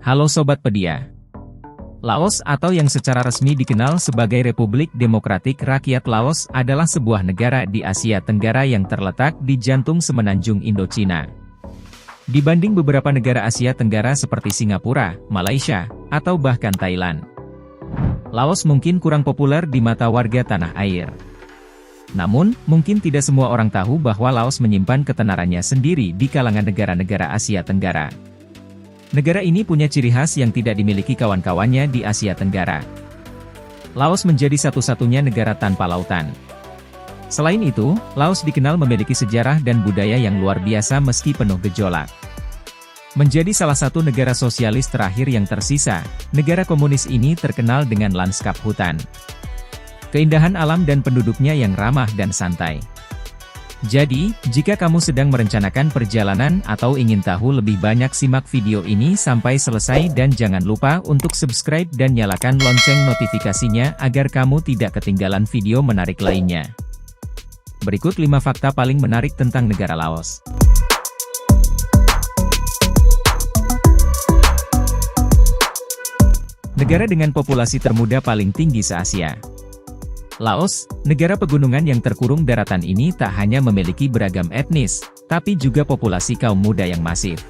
Halo Sobat Pedia. Laos atau yang secara resmi dikenal sebagai Republik Demokratik Rakyat Laos adalah sebuah negara di Asia Tenggara yang terletak di jantung semenanjung Indochina. Dibanding beberapa negara Asia Tenggara seperti Singapura, Malaysia, atau bahkan Thailand, Laos mungkin kurang populer di mata warga tanah air. Namun, mungkin tidak semua orang tahu bahwa Laos menyimpan ketenarannya sendiri di kalangan negara-negara Asia Tenggara. Negara ini punya ciri khas yang tidak dimiliki kawan-kawannya di Asia Tenggara. Laos menjadi satu-satunya negara tanpa lautan. Selain itu, Laos dikenal memiliki sejarah dan budaya yang luar biasa meski penuh gejolak. Menjadi salah satu negara sosialis terakhir yang tersisa, negara komunis ini terkenal dengan lanskap hutan, keindahan alam dan penduduknya yang ramah dan santai. Jadi, jika kamu sedang merencanakan perjalanan atau ingin tahu lebih banyak, simak video ini sampai selesai dan jangan lupa untuk subscribe dan nyalakan lonceng notifikasinya agar kamu tidak ketinggalan video menarik lainnya. Berikut 5 fakta paling menarik tentang negara Laos. Negara dengan populasi termuda paling tinggi se-Asia. Laos, negara pegunungan yang terkurung daratan ini tak hanya memiliki beragam etnis, tapi juga populasi kaum muda yang masif.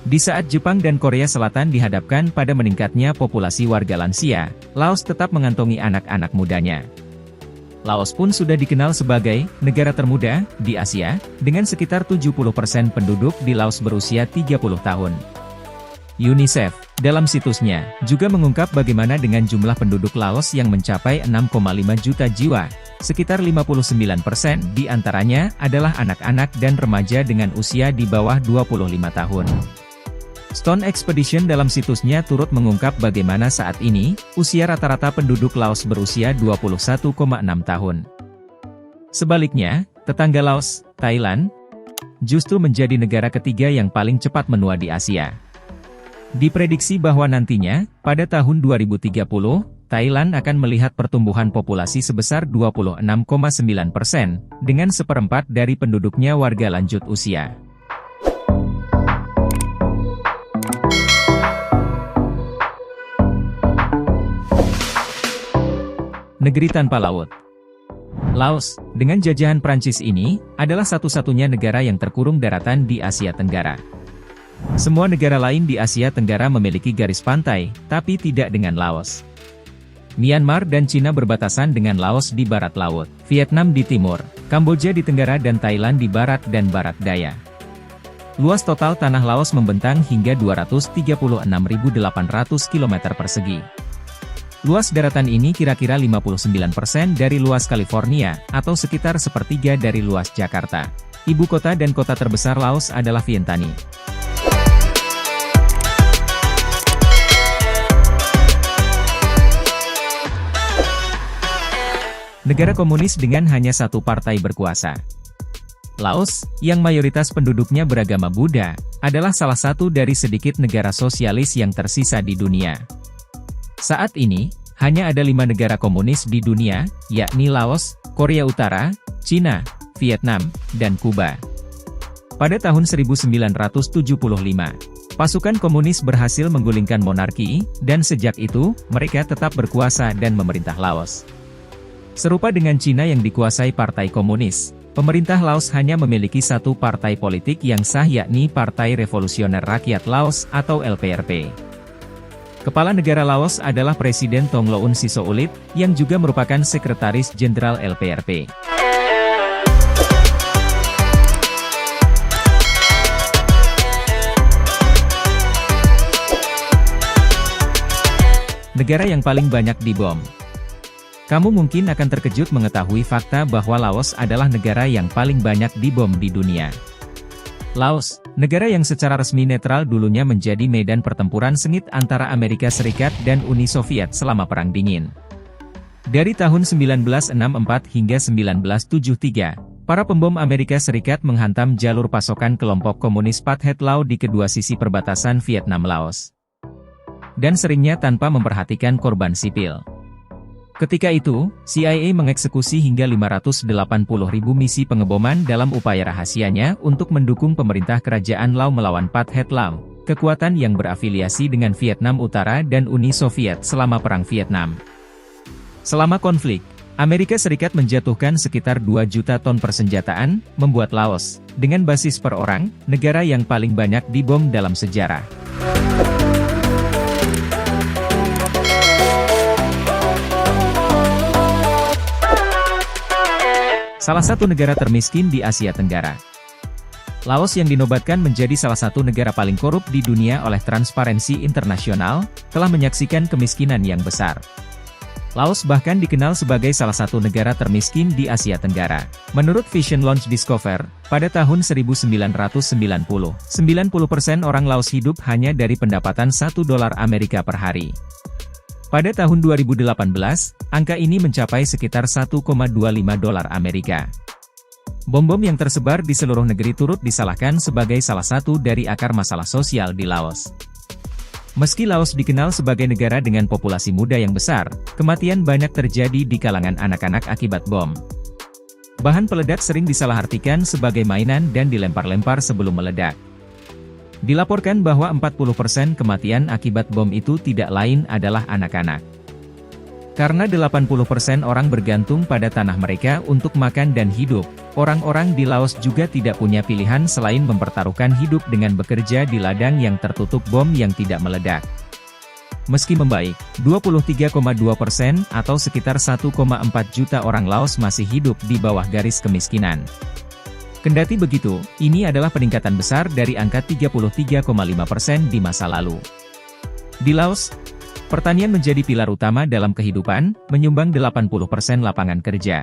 Di saat Jepang dan Korea Selatan dihadapkan pada meningkatnya populasi warga lansia, Laos tetap mengantongi anak-anak mudanya. Laos pun sudah dikenal sebagai negara termuda di Asia, dengan sekitar 70% penduduk di Laos berusia 30 tahun. UNICEF, dalam situsnya, juga mengungkap bagaimana dengan jumlah penduduk Laos yang mencapai 6,5 juta jiwa, sekitar 59% di antaranya adalah anak-anak dan remaja dengan usia di bawah 25 tahun. Stone Expedition dalam situsnya turut mengungkap bagaimana saat ini, usia rata-rata penduduk Laos berusia 21,6 tahun. Sebaliknya, tetangga Laos, Thailand, justru menjadi negara ketiga yang paling cepat menua di Asia. Diprediksi bahwa nantinya, pada tahun 2030, Thailand akan melihat pertumbuhan populasi sebesar 26,9%, dengan seperempat dari penduduknya warga lanjut usia. Negeri tanpa laut. Laos, dengan jajahan Prancis ini, adalah satu-satunya negara yang terkurung daratan di Asia Tenggara. Semua negara lain di Asia Tenggara memiliki garis pantai, tapi tidak dengan Laos. Myanmar dan Cina berbatasan dengan Laos di barat laut, Vietnam di timur, Kamboja di tenggara dan Thailand di barat dan barat daya. Luas total tanah Laos membentang hingga 236.800 km persegi. Luas daratan ini kira-kira 59% dari luas California, atau sekitar sepertiga dari luas Jakarta. Ibu kota dan kota terbesar Laos adalah Vientiane. Negara komunis dengan hanya satu partai berkuasa. Laos, yang mayoritas penduduknya beragama Buddha, adalah salah satu dari sedikit negara sosialis yang tersisa di dunia. Saat ini, hanya ada 5 negara komunis di dunia, yakni Laos, Korea Utara, Cina, Vietnam, dan Kuba. Pada tahun 1975, pasukan komunis berhasil menggulingkan monarki, dan sejak itu, mereka tetap berkuasa dan memerintah Laos. Serupa dengan Cina yang dikuasai Partai Komunis, pemerintah Laos hanya memiliki satu partai politik yang sah, yakni Partai Revolusioner Rakyat Laos atau LPRP. Kepala negara Laos adalah Presiden Thongloun Sisoulith, yang juga merupakan Sekretaris Jenderal LPRP. Negara yang paling banyak dibom. Kamu mungkin akan terkejut mengetahui fakta bahwa Laos adalah negara yang paling banyak dibom di dunia. Laos, negara yang secara resmi netral dulunya menjadi medan pertempuran sengit antara Amerika Serikat dan Uni Soviet selama Perang Dingin. Dari tahun 1964 hingga 1973, para pembom Amerika Serikat menghantam jalur pasokan kelompok komunis Pathet Lao di kedua sisi perbatasan Vietnam-Laos. Dan seringnya tanpa memperhatikan korban sipil. Ketika itu, CIA mengeksekusi hingga 580.000 misi pengeboman dalam upaya rahasianya untuk mendukung pemerintah kerajaan Lao melawan Pathet Lao, kekuatan yang berafiliasi dengan Vietnam Utara dan Uni Soviet selama Perang Vietnam. Selama konflik, Amerika Serikat menjatuhkan sekitar 2 juta ton persenjataan, membuat Laos, dengan basis per orang, negara yang paling banyak dibom dalam sejarah. Salah satu negara termiskin di Asia Tenggara. Laos yang dinobatkan menjadi salah satu negara paling korup di dunia oleh Transparency International, telah menyaksikan kemiskinan yang besar. Laos bahkan dikenal sebagai salah satu negara termiskin di Asia Tenggara. Menurut Vision Launch Discover, pada tahun 1990, 90% orang Laos hidup hanya dari pendapatan $1 Amerika per hari. Pada tahun 2018, angka ini mencapai sekitar $1,25 Amerika. Bom-bom yang tersebar di seluruh negeri turut disalahkan sebagai salah satu dari akar masalah sosial di Laos. Meski Laos dikenal sebagai negara dengan populasi muda yang besar, kematian banyak terjadi di kalangan anak-anak akibat bom. Bahan peledak sering disalahartikan sebagai mainan dan dilempar-lempar sebelum meledak. Dilaporkan bahwa 40% kematian akibat bom itu tidak lain adalah anak-anak. Karena 80% orang bergantung pada tanah mereka untuk makan dan hidup, orang-orang di Laos juga tidak punya pilihan selain mempertaruhkan hidup dengan bekerja di ladang yang tertutup bom yang tidak meledak. Meski membaik, 23,2% atau sekitar 1,4 juta orang Laos masih hidup di bawah garis kemiskinan. Kendati begitu, ini adalah peningkatan besar dari angka 33,5% di masa lalu. Di Laos, pertanian menjadi pilar utama dalam kehidupan, menyumbang 80% lapangan kerja.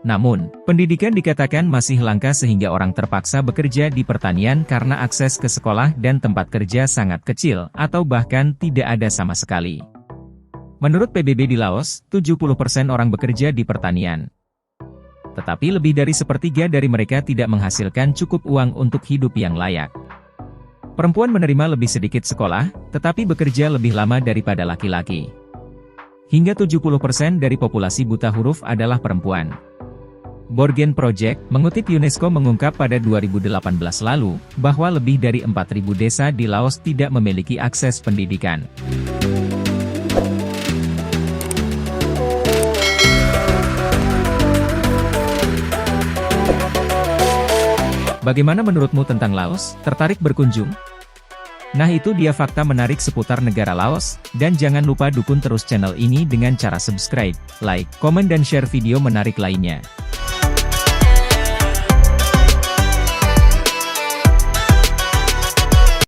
Namun, pendidikan dikatakan masih langka sehingga orang terpaksa bekerja di pertanian karena akses ke sekolah dan tempat kerja sangat kecil, atau bahkan tidak ada sama sekali. Menurut PBB di Laos, 70% orang bekerja di pertanian. Tetapi lebih dari sepertiga dari mereka tidak menghasilkan cukup uang untuk hidup yang layak. Perempuan menerima lebih sedikit sekolah, tetapi bekerja lebih lama daripada laki-laki. Hingga 70% dari populasi buta huruf adalah perempuan. Borgen Project, mengutip UNESCO mengungkap pada 2018 lalu, bahwa lebih dari 4.000 desa di Laos tidak memiliki akses pendidikan. Bagaimana menurutmu tentang Laos? Tertarik berkunjung? Nah itu dia fakta menarik seputar negara Laos, dan jangan lupa dukung terus channel ini dengan cara subscribe, like, komen dan share video menarik lainnya.